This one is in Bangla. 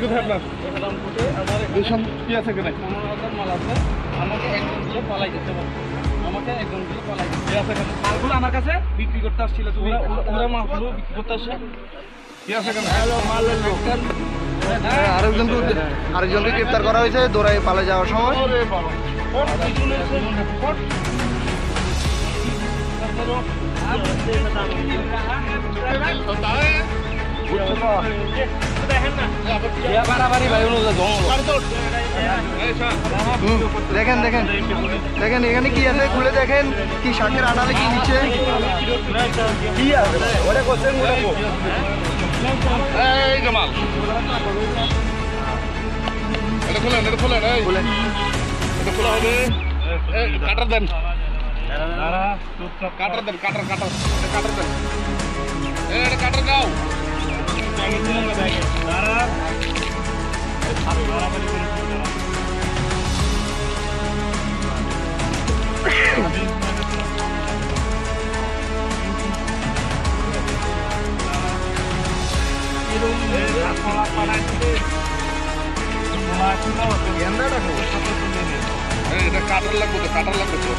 কোথায় আপনার? রামপুরে আমার রেশন কি আছে এখানে? 15,000 মাল আছে। আমাকে একজন দিলে পালাই যেতে বল। আমাকে একজন দিলে পালাই যেতে কি আছে এখানে? মালগুলো আমার কাছে বিক্রি করতে আসছিল। ওরা মালগুলো বিক্রি করতে আসে। কি আছে এখানে? আরেকজনকে গ্রেপ্তার করা হয়েছে দৌড়াই পালিয়ে যাওয়ার সময়। ওরে বাবা। বাড়াবাড়ি ভাই দেখেন দেখেন দেখেন এখানে কি আছে খুলে দেখেন, কি শাকের আড়ালে কি নিচে কি আছে ওটা কোশ্চেন এই জামাল। এটা খোলেন, এটা খোলেন, এই খুলে এটা খোলা হবে। এই কাটার দেন। কাটার দেন, কাটার কাটার এটা কাটার দেন। এই এটা কাটার দাও। এই এটা কাটার লাগবে তো, কাটার লাগবে তো।